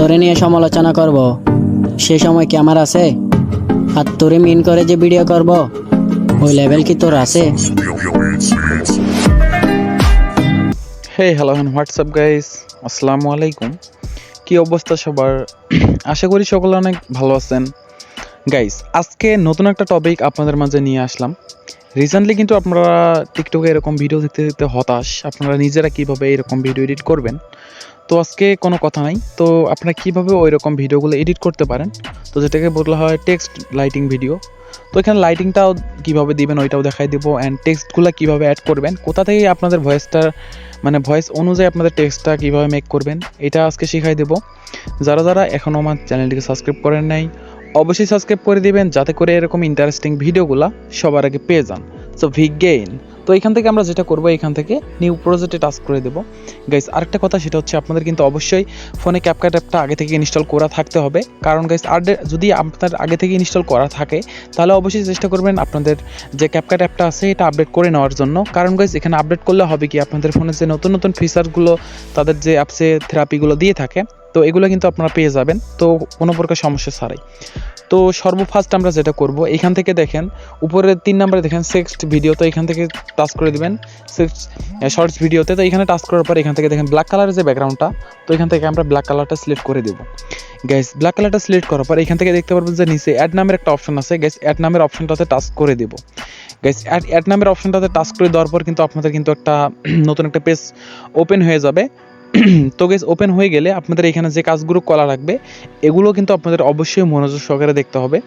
তোরে নিয়ে সমালোচনা করব সে সময় কি আমার আছে? আর তোরে মিন করে যে ভিডিও করব ওই লেভেল কি তোর আছে? হে হ্যালো হোয়াটসঅ্যাপ গাইস, আসসালামু আলাইকুম। কি অবস্থা সবার? আশা করি সকলে অনেক ভালো আছেন। গাইস, আজকে নতুন একটা টপিক আপনাদের মাঝে নিয়ে আসলাম। রিসেন্টলি কিন্তু আপনারা টিকটকে এরকম ভিডিও দেখতে দেখতে হতাশ, আপনারা নিজেরা কিভাবে এরকম ভিডিও এডিট করবেন। তো আজকে কোনো কথা নাই, তো আপনারা কীভাবে ওই রকম ভিডিওগুলো এডিট করতে পারেন, তো যেটাকে বলা হয় টেক্সট লাইটিং ভিডিও। তো এখানে লাইটিংটাও কীভাবে দিবেন ওইটাও দেখাই দেবো, অ্যান্ড টেক্সটগুলো কীভাবে অ্যাড করবেন, কোথা থেকে আপনাদের ভয়েসটা ভয়েস অনুযায়ী আপনাদের টেক্সটটা কীভাবে মেক করবেন এটা আজকে শেখাই দেবো। যারা যারা এখনও আমার চ্যানেলটিকে সাবস্ক্রাইব করেন নাই অবশ্যই সাবস্ক্রাইব করে দিবেন, যাতে করে এরকম ইন্টারেস্টিং ভিডিওগুলো সবার আগে পেয়ে যান। সো ভিগেইন। তো এখান থেকে আমরা যেটা করবো, এখান থেকে নিউ প্রজেক্টে টাচ করে দেবো। গাইস, আরেকটা কথা, সেটা হচ্ছে আপনাদের কিন্তু অবশ্যই ফোনে ক্যাপকাট অ্যাপটা আগে থেকে ইনস্টল করা থাকতে হবে। কারণ গাইস, যদি আপনার আগে থেকে ইনস্টল করা থাকে তাহলে অবশ্যই চেষ্টা করবেন আপনাদের যে ক্যাপকাট অ্যাপটা আছে এটা আপডেট করে নেওয়ার জন্য। কারণ গাইস, এখানে আপডেট করলে হবে কি, আপনাদের ফোনে যে নতুন নতুন ফিচারগুলো তাদের যে অ্যাপসে থেরাপিগুলো দিয়ে থাকে, তো এগুলো কিন্তু আপনারা পেয়ে যাবেন, তো কোনো প্রকার সমস্যা ছাড়াই। তো সর্বফার্স্ট আমরা যেটা করব, এখান থেকে দেখেন উপরে 3 নম্বরে দেখেন টেক্সট ভিডিও, তো এখান থেকে টাচ করে দিবেন শর্টস ভিডিওতে। তো এখানে টাচ করার পর এখান থেকে দেখেন ব্ল্যাক কালারের যে ব্যাকগ্রাউন্ডটা, তো এখান থেকে আমরা ব্ল্যাক কালারটা সিলেক্ট করে দেবো। গ্যাস, ব্ল্যাক কালারটা সিলেক্ট করার পর এখান থেকে দেখতে পারবেন যে নিচে অ্যাড নামের একটা অপশন আছে। গ্যাস, অ্যাড নামের অপশনটাতে টাচ করে দেবো। গ্যাস, অ্যাড নামের অপশনটাতে টাচ করে দেওয়ার পর কিন্তু আপনাদের কিন্তু একটা নতুন একটা পেজ ওপেন হয়ে যাবে। তো গেস, ওপেন হয়ে গেলে আপনাদের এখানে যে কাজগুলো করা লাগবে এগুলো কিন্তু আপনাদের অবশ্যই মনোযোগ সহকারে দেখতে হবে।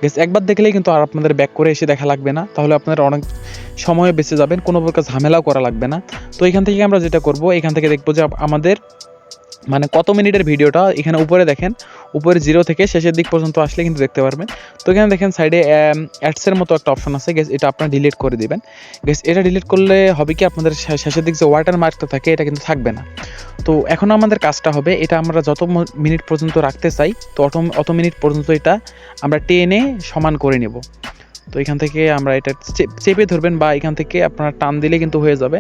গেস, একবার দেখলেই কিন্তু আর আপনাদের ব্যাক করে এসে দেখা লাগবে না, তাহলে আপনারা অনেক সময় বেঁচে যাবেন, কোনো প্রকার ঝামেলাও করা লাগবে না। তো এখান থেকে আমরা যেটা করব, এখান থেকে দেখবো যে আমাদের কত মিনিটের ভিডিওটা। এখানে উপরে দেখেন, উপরে 0 থেকে শেষের দিক পর্যন্ত আসলে কিন্তু দেখতে পারবেন। তো এখানে দেখেন সাইডে অ্যাডসের মতো একটা অপশন আছে। গেস, এটা আপনারা ডিলিট করে দিবেন। গেস, এটা ডিলিট করলে হবে কি, আপনাদের শেষের দিক যে ওয়াটার মার্কটা থাকে এটা কিন্তু থাকবে না। তো এখন আমাদের কাজটা হবে, এটা আমরা যত মিনিট পর্যন্ত রাখতে চাই তো অত মিনিট পর্যন্ত এটা আমরা টেনে সমান করে নেব। তো এখান থেকে আমরা এটা চেপে ধরবেন বা এখান থেকে আপনারা টান দিলে কিন্তু হয়ে যাবে।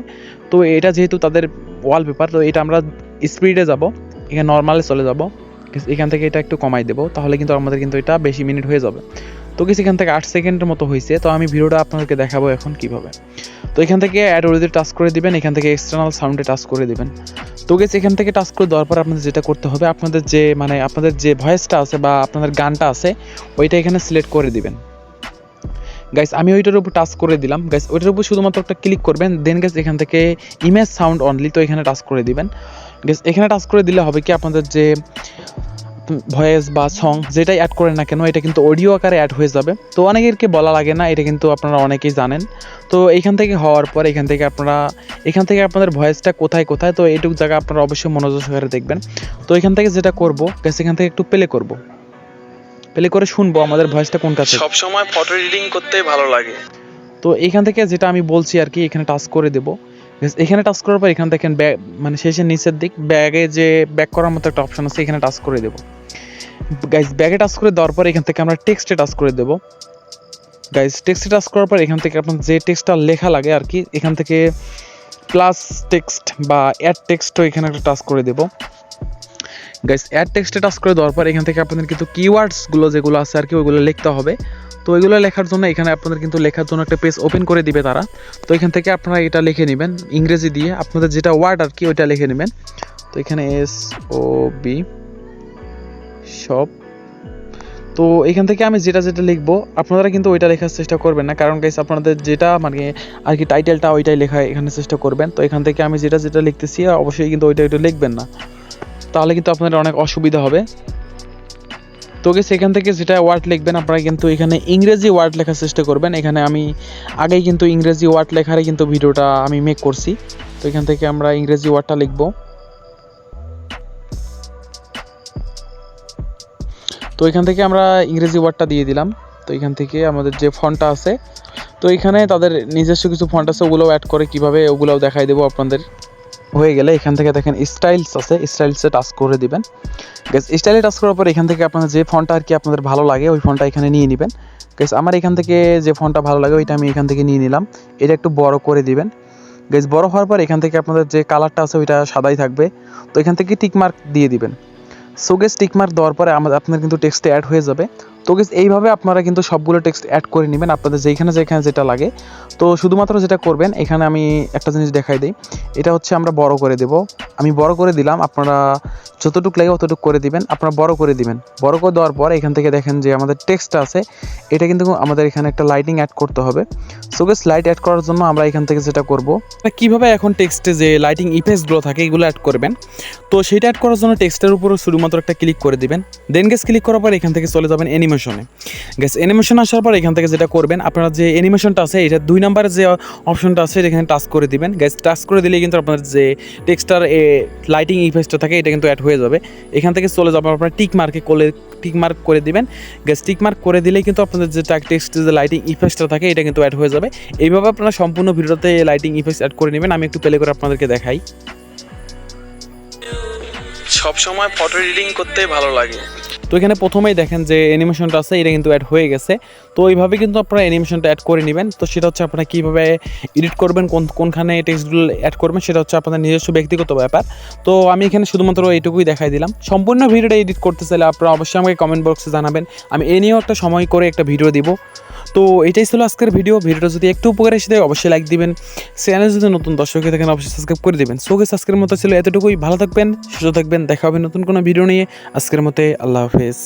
তো এটা যেহেতু তাদের ওয়ালপেপার, তো এটা আমরা স্পিডে যাব, এখানে নর্মালে চলে যাব। এখান থেকে এটা একটু কমাই দেবো, তাহলে কিন্তু আমাদের কিন্তু এটা বেশি মিনিট হয়ে যাবে। তো কিছু এখান থেকে 8 সেকেন্ডের মতো হয়েছে। তো আমি ভিডিওটা আপনাদেরকে দেখাবো এখন কিভাবে। তো এখান থেকে অ্যাড ওরিতে টাচ করে দিবেন, এখান থেকে এক্সটার্নাল সাউন্ডে টাচ করে দিবেন। তো গেছে, এখান থেকে টাচ করে দেওয়ার পর আপনাদের যেটা করতে হবে, আপনাদের যে আপনাদের যে ভয়েসটা আছে বা আপনাদের গানটা আছে ওইটা এখানে সিলেক্ট করে দিবেন। গাইস, আমি ওইটার উপর টাচ করে দিলাম। গাইস, ওইটার উপর শুধুমাত্র একটা ক্লিক করবেন, দেন গাইস এখান থেকে ইমেজ সাউন্ড অনলি, তো এখানে টাচ করে দিবেন। গাইস, এখানে টাচ করে দিলে হবে কি, আপনাদের যে ভয়েস বা সং যেটাই অ্যাড করেন না কেন এটা কিন্তু অডিও আকারে অ্যাড হয়ে যাবে। তো অনেকেরকে বলা লাগে না, এটা কিন্তু আপনারা অনেকেই জানেন। তো এখান থেকে হওয়ার পর এখান থেকে আপনাদের ভয়েসটা কোথায় কোথায়, তো এইটুকু জায়গা আপনারা অবশ্যই মনোযোগ সহকারে দেখবেন। তো এখান থেকে যেটা করব, গাইস এখান থেকে একটু প্লে করে শুনবো আমাদের ভয়েসটা কোনটা। সব সময় ফটো এডিটিং করতে ভালো লাগে। তো এখান থেকে যেটা আমি বলছি আর কি, এখানে টাচ করে দেবো। এখানে টাচ করার পর এখান থেকে শেষের নিচের দিক ব্যাগে যে ব্যাক করার মতো একটা অপশন আছে, এখানে টাচ করে দেবো। গাইস, ব্যাগে টাচ করে দেওয়ার পর এখান থেকে আমরা টেক্সটে টাচ করে দেবো। গাইস, টেক্সটে টাচ করার পর এখান থেকে আপনার যে টেক্সটটা লেখা লাগে আর কি, এখান থেকে প্লাস টেক্সট বা অ্যাড টেক্সটও এখানে একটা টাচ করে দেবো। গাইস, অ্যাড টেক্সটে টাচ করে দেওয়ার পর এখান থেকে আপনাদের কিন্তু কিওয়ার্ডসগুলো যেগুলো আছে আর কি ওইগুলো লিখতে হবে। তো ওইগুলো লেখার জন্য এখানে আপনাদের কিন্তু লেখার জন্য একটা পেজ ওপেন করে দিবে তারা। তো এখান থেকে আপনারা এটা লিখে নেবেন ইংরেজি দিয়ে, আপনাদের যেটা ওয়ার্ড আর কি ওইটা লিখে নেবেন। তো এখানে SOB সব। তো এখান থেকে আমি যেটা লিখবো আপনারা কিন্তু ওইটা লেখার চেষ্টা করবেন না, কারণ গাইস আপনাদের যেটা আর কি টাইটেলটা ওইটাই লেখা এখানে চেষ্টা করবেন। তো এখান থেকে আমি যেটা লিখতেছি অবশ্যই কিন্তু ওইটা লিখবেন না, তাহলে কিন্তু আপনাদের অনেক অসুবিধা হবে। তো গেছে, এখান থেকে যেটা ওয়ার্ড লিখবেন আপনারা কিন্তু এখানে ইংরেজি ওয়ার্ড লেখার চেষ্টা করবেন। এখানে আমি আগেই কিন্তু ইংরেজি ওয়ার্ড লেখারই কিন্তু ভিডিওটা আমি মেক করছি। তো এখান থেকে আমরা ইংরেজি ওয়ার্ডটা লিখব। তো এখান থেকে আমরা ইংরেজি ওয়ার্ডটা দিয়ে দিলাম। তো এখান থেকে আমাদের যে ফন্টটা আছে, তো এখানে তাদের নিজস্ব কিছু ফন্ট আছে, ওগুলোও অ্যাড করে কিভাবে ওগুলোও দেখাই দেবো আপনাদের। হয়ে গেলে এখান থেকে দেখেন স্টাইলস আছে, স্টাইলসে টাচ করে দিবেন। গাইস, স্টাইলে টাচ করার পর এখান থেকে আপনাদের যে ফন্টটা আর কি আপনাদের ভালো লাগে ওই ফন্টটা এখানে নিয়ে নেবেন। গাইস, আমার এখান থেকে যে ফন্টটা ভালো লাগে ওইটা আমি এখান থেকে নিয়ে নিলাম। এটা একটু বড় করে দিবেন। গাইস, বড় হওয়ার পর এখান থেকে আপনাদের যে কালারটা আছে ওইটা সাদাই থাকবে, তো এখান থেকে টিক মার্ক দিয়ে দিবেন। সো গেস টিক মার্ক দেওয়ার পরে আপনার কিন্তু টেক্সটে অ্যাড হয়ে যাবে। তো গেস এইভাবে আপনারা কিন্তু সবগুলো টেক্সট অ্যাড করে নেবেন আপনাদের যেখানে যেটা লাগে। তো শুধুমাত্র যেটা করবেন, এখানে আমি একটা জিনিস দেখাই দিই, এটা হচ্ছে আমরা বড় করে দেব। আমি বড় করে দিলাম, আপনারা যতটুকু লাগে অতটুকু করে দিবেন, আপনারা বড় করে দিবেন। বড় করে দেওয়ার পর এখান থেকে দেখেন যে আমাদের টেক্সটটা আছে, এটা কিন্তু আমাদের এখানে একটা লাইটিং অ্যাড করতে হবে। সো গেস লাইট অ্যাড করার জন্য আমরা এখান থেকে যেটা করব, কীভাবে এখন টেক্সটে যে লাইটিং ইফেক্টসগুলো থাকে এগুলো অ্যাড করবেন। তো সেটা অ্যাড করার জন্য টেক্সটের উপর শুধুমাত্র একটা ক্লিক করে দিবেন। দেন গেস ক্লিক করার পর এখান থেকে চলে যাবেন অ্যানিমেশনে। গেস অ্যানিমেশন আসার পর এখান থেকে যেটা করবেন, আপনার যে অ্যানিমেশনটা আছে এটা 2 নম্বরের যে অপশনটা আছে এখানে টাচ করে দিবেন। গেস টাচ করে দিলেই কিন্তু আপনার যে টেক্সটার লাইটিং ইফেক্টটা থাকে এটা কিন্তু অ্যাড হয়ে যাবে। এখান থেকে চলে যাবেন আপনার টিক মার্ক করে দিবেন। গেস টিক মার্ক করে দিলেই কিন্তু আপনাদের যে টেক্সটের যে লাইটিং ইফেক্টটা থাকে এটা কিন্তু অ্যাড হয়ে যাবে। এইভাবে আপনারা সম্পূর্ণ ভিডিওতে লাইটিং ইফেক্টস অ্যাড করে নেবেন। আমি একটু প্লে করে আপনাদেরকে দেখাই। সব সময় ফটো এডিটিং করতে ভালো লাগে। তো এখানে প্রথমেই দেখেন যে অ্যানিমেশনটা আছে এটা কিন্তু অ্যাড হয়ে গেছে। তো এইভাবে কিন্তু আপনারা অ্যানিমেশনটা অ্যাড করে নেবেন। তো সেটা হচ্ছে আপনারা কীভাবে এডিট করবেন, কোনখানে টেক্সটগুলো অ্যাড করবেন সেটা হচ্ছে আপনাদের নিজস্ব ব্যক্তিগত ব্যাপার। তো আমি এখানে শুধুমাত্র এইটুকুই দেখাই দিলাম। সম্পূর্ণ ভিডিওটা এডিট করতে চাইলে আপনারা অবশ্যই আমাকে কমেন্ট বক্সে জানাবেন, আমি এ নিয়েও একটা সময় করে একটা ভিডিও দিব। তো এটাই ছিল আজকের ভিডিওটা যদি একটু উপকার এসে দেয় অবশ্যই লাইক দিবেন, চ্যানেল যদি নতুন দর্শক হয়ে থাকেন অবশ্যই সাবস্ক্রাইব করে দেবেন। সো গেস আজকের মতো ছিল এতটুকুই, ভালো থাকবেন, সুস্থ থাকবেন, দেখা হবে নতুন কোনো ভিডিও নিয়ে। আজকের মতো আল্লাহ হাফেজ।